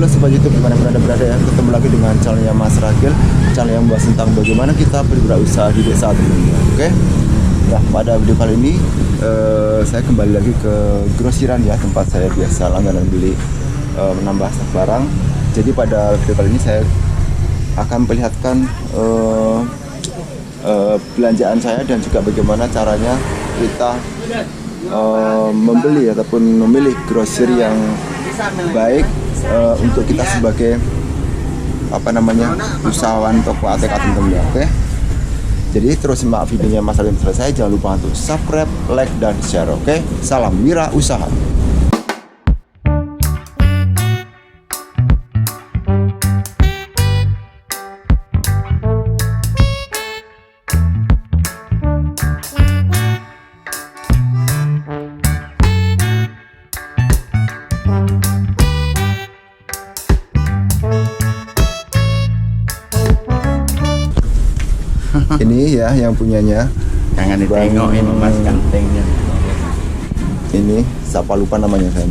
Halo Sobat YouTube, gimana berada ya? Ketemu lagi dengan channelnya Mas Ragil, channel yang membahas tentang bagaimana kita berwirausaha di desa tentunya. Oke? Nah, pada video kali ini saya kembali lagi ke grosiran ya, tempat saya biasa langganan beli menambah stok barang. Jadi pada video kali ini saya akan memperlihatkan belanjaan saya dan juga bagaimana caranya kita membeli ataupun memilih grosir yang baik untuk kita sebagai usahawan toko ATK tentunya. Oke, jadi terus simak videonya Mas Ragil selesai. Jangan lupa untuk subscribe, like, dan share. Oke, salam wira usaha. Ini ya yang punyanya. Jangan ditengokin Mas kantengnya. Ini siapa lupa namanya saya.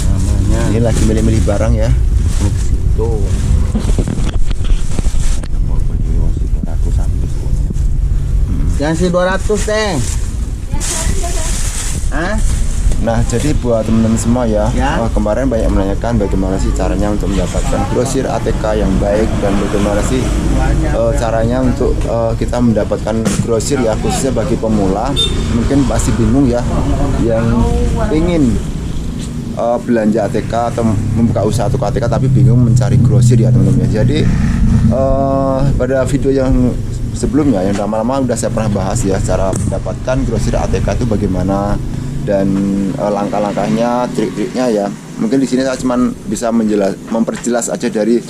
Namanya Ini lagi milih-milih barang ya. itu. Yang si 200 teng. Hah? Nah, jadi buat teman-teman semua ya, kemarin banyak menanyakan bagaimana sih caranya untuk mendapatkan grosir ATK yang baik dan bagaimana sih caranya untuk kita mendapatkan grosir ya, khususnya bagi pemula. Mungkin pasti bingung ya, yang ingin belanja ATK atau membuka usaha toko ATK tapi bingung mencari grosir ya teman-teman. Jadi pada video yang sebelumnya yang lama-lama udah saya pernah bahas ya, cara mendapatkan grosir ATK itu bagaimana dan langkah-langkahnya, trik-triknya ya. Mungkin di sini saya cuma bisa memperjelas aja dari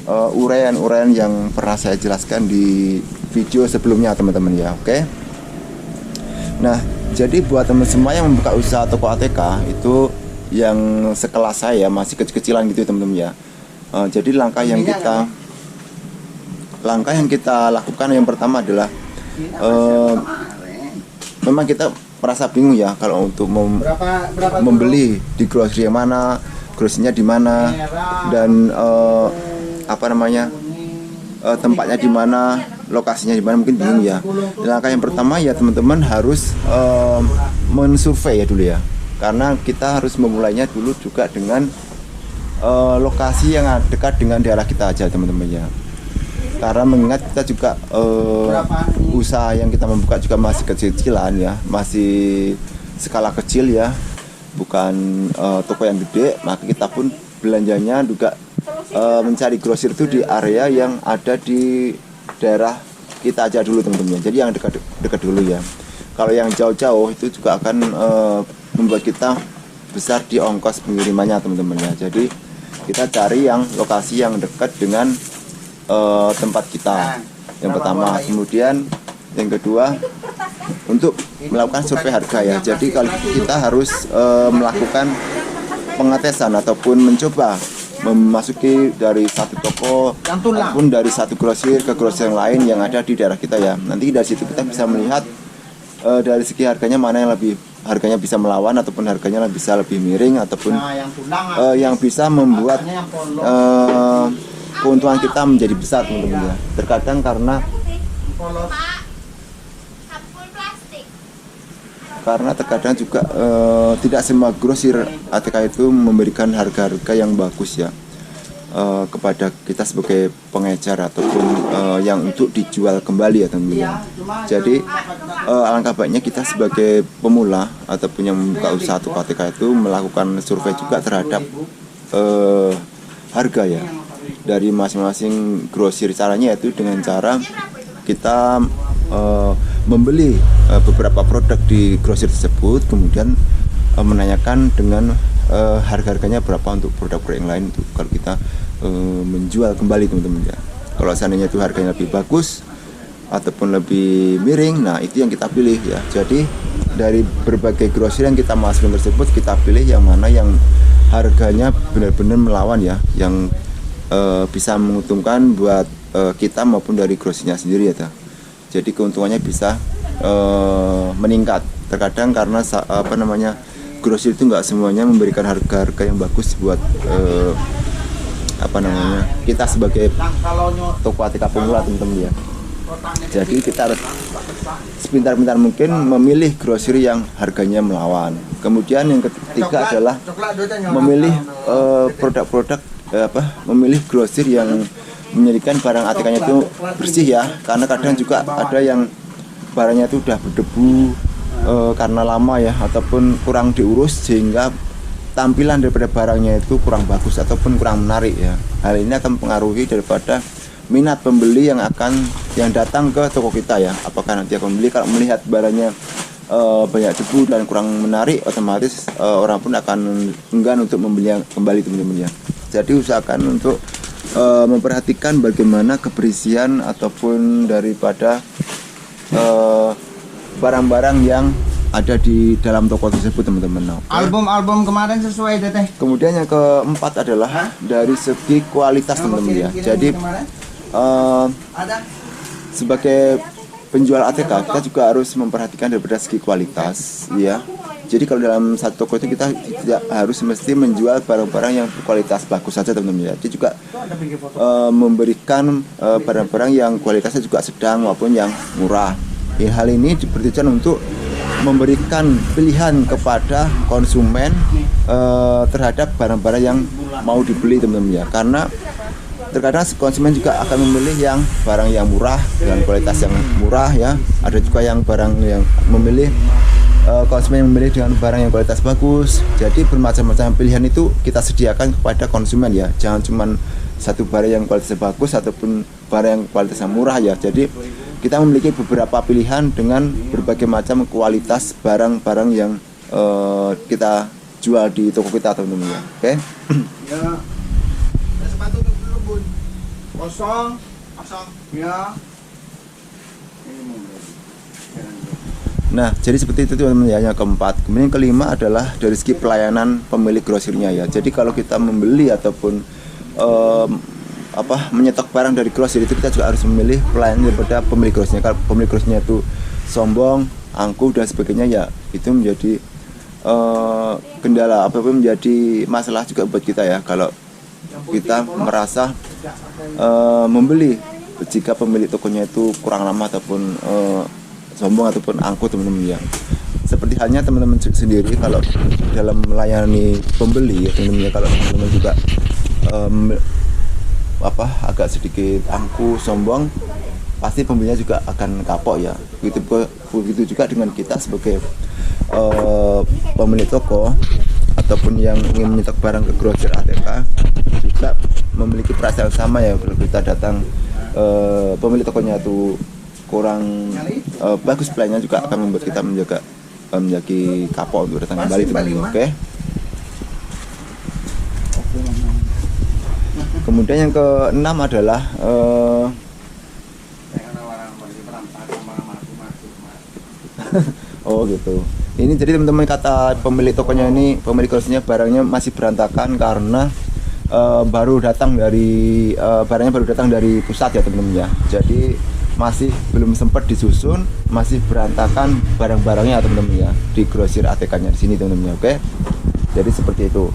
uraian-uraian yang pernah saya jelaskan di video sebelumnya teman-teman ya. Oke. Nah, jadi buat teman semua yang membuka usaha toko ATK itu yang sekelas saya masih kecil-kecilan gitu teman-teman ya. Jadi langkah yang kita lakukan yang pertama adalah memang kita merasa bingung ya kalau untuk membeli di grosir yang mana, grosirnya di mana, dan tempatnya di mana, lokasinya di mana, mungkin bingung ya. Dan langkah yang pertama ya teman-teman harus mensurvei ya dulu ya, karena kita harus memulainya dulu juga dengan lokasi yang dekat dengan daerah kita aja teman-teman ya. Karena mengingat kita juga usaha yang kita membuka juga masih kecil-kecilan ya, masih skala kecil ya, bukan toko yang gede, maka kita pun belanjanya juga mencari grosir itu di area yang ada di daerah kita aja dulu teman-teman. Jadi yang dekat dulu ya. Kalau yang jauh-jauh itu juga akan membuat kita besar di ongkos pengirimannya teman-teman ya. Jadi kita cari yang lokasi yang dekat dengan tempat kita yang pertama. Kemudian yang kedua untuk melakukan survei harga ya. Jadi kalau kita harus melakukan pengetesan ataupun mencoba memasuki dari satu toko ataupun dari satu grosir ke grosir yang lain yang ada di daerah kita ya. Nanti dari situ kita bisa melihat dari segi harganya mana yang harganya bisa melawan ataupun harganya bisa lebih miring ataupun yang bisa membuat keuntungan kita menjadi besar teman-teman ya. Terkadang karena terkadang juga tidak semua grosir ATK itu memberikan harga-harga yang bagus ya kepada kita sebagai pengecer ataupun yang untuk dijual kembali ya teman-teman ya. Jadi alangkah baiknya kita sebagai pemula ataupun yang membuka usaha toko ATK itu melakukan survei juga terhadap harga ya dari masing-masing grosir. Caranya yaitu dengan cara kita membeli beberapa produk di grosir tersebut, kemudian menanyakan dengan harga-harganya berapa untuk produk-produk yang lain itu kalau kita menjual kembali teman-teman ya. Kalau seandainya itu harganya lebih bagus ataupun lebih miring, nah itu yang kita pilih ya. Jadi dari berbagai grosir yang kita masukin tersebut, kita pilih yang mana yang harganya benar-benar melawan ya, yang bisa menguntungkan buat kita maupun dari grosirnya sendiri ya. Jadi keuntungannya bisa meningkat. Terkadang karena grosir itu nggak semuanya memberikan harga-harga yang bagus buat kita sebagai toko ATK pemula, teman-teman ya. Jadi kita harus sepintar-pintar mungkin memilih grosir yang harganya melawan. Kemudian yang ketiga adalah memilih produk-produk memilih grosir yang menjadikan barang ATK-nya itu bersih ya, karena kadang juga ada yang barangnya itu udah berdebu karena lama ya, ataupun kurang diurus sehingga tampilan daripada barangnya itu kurang bagus ataupun kurang menarik ya. Hal ini akan mempengaruhi daripada minat pembeli yang datang ke toko kita ya. Apakah nanti akan membeli, kalau melihat barangnya banyak debu dan kurang menarik, otomatis orang pun akan enggan untuk membeli kembali, teman-teman ya. Jadi usahakan untuk memperhatikan bagaimana kebersihan ataupun daripada barang-barang yang ada di dalam toko tersebut, teman-teman. Album kemarin sesuai Teteh. Kemudian yang keempat adalah dari segi kualitas, teman-teman ya. Jadi sebagai penjual ATK kita juga harus memperhatikan daripada segi kualitas ya. Jadi kalau dalam satu toko itu kita tidak harus mesti menjual barang-barang yang berkualitas bagus saja, teman-teman ya. Dia juga memberikan barang-barang yang kualitasnya juga sedang maupun yang murah. Hal ini bertujuan untuk memberikan pilihan kepada konsumen terhadap barang-barang yang mau dibeli, teman-teman ya. Karena terkadang konsumen juga akan memilih yang barang yang murah dengan kualitas yang murah ya. Ada juga yang barang yang memilih konsumen yang memilih dengan barang yang kualitas bagus. Jadi bermacam-macam pilihan itu kita sediakan kepada konsumen ya. Jangan cuma satu barang yang kualitasnya bagus ataupun barang yang kualitasnya murah ya. Jadi kita memiliki beberapa pilihan dengan berbagai macam kualitas barang-barang yang kita jual di toko kita, teman-teman ya. Oke. Ya. Sepatu dulu, Bun. Kosong. Ya. Nah, jadi seperti itu, teman-teman ya, yang keempat. Kemudian yang kelima adalah dari segi pelayanan pemilik grosirnya ya. Jadi kalau kita membeli ataupun menyetok barang dari grosir itu, kita juga harus memilih pelayanan daripada pemilik grosirnya. Kalau pemilik grosirnya itu sombong, angkuh dan sebagainya ya, itu menjadi kendala apapun, menjadi masalah juga buat kita ya. Kalau kita merasa membeli jika pemilik tokonya itu kurang ramah ataupun sombong ataupun angkuh, teman-teman ya. Seperti halnya teman-teman sendiri kalau dalam melayani pembeli ya, teman-teman ya. Kalau teman-teman juga agak sedikit angkuh, sombong, pasti pembelinya juga akan kapok ya. Begitu juga dengan kita sebagai pemilik toko ataupun yang ingin menyetok barang ke grosir ATK juga memiliki perasaan sama ya. Kalau kita datang pemilik tokonya itu kurang bagus pelayanannya, juga akan membuat kita menjadi kapok untuk datang kembali, teman-teman. Oke. Kemudian yang keenam adalah oh gitu. Ini jadi teman-teman, kata pemilik tokonya ini, pemilik grosirnya, barangnya masih berantakan karena barangnya baru datang dari pusat ya, teman-teman ya. Jadi masih belum sempat disusun, masih berantakan barang-barangnya, teman-teman ya, di grosir ATK-nya di sini, teman-teman ya. Oke. Jadi seperti itu.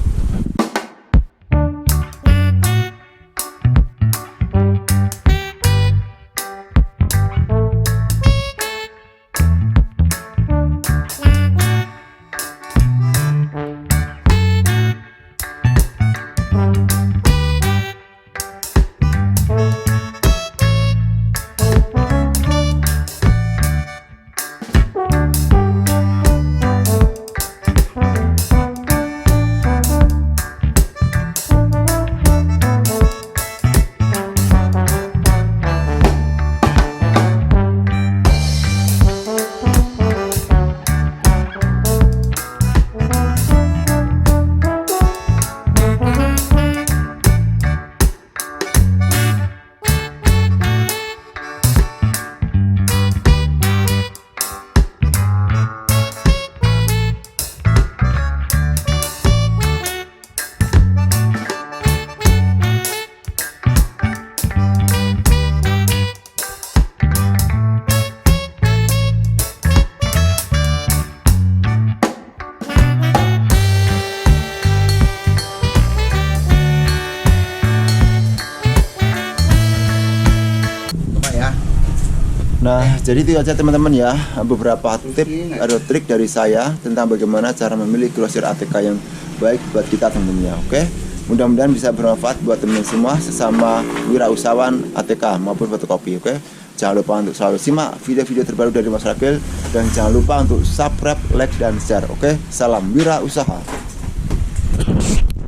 Jadi itu aja teman-teman ya, beberapa tip atau trik dari saya tentang bagaimana cara memilih grosir ATK yang baik buat kita teman-teman ya. Oke, mudah-mudahan bisa bermanfaat buat teman semua sesama wirausahawan ATK maupun fotokopi. Oke, jangan lupa untuk selalu simak video-video terbaru dari Mas Ragil, dan jangan lupa untuk subscribe, like, dan share. Oke, salam wirausaha.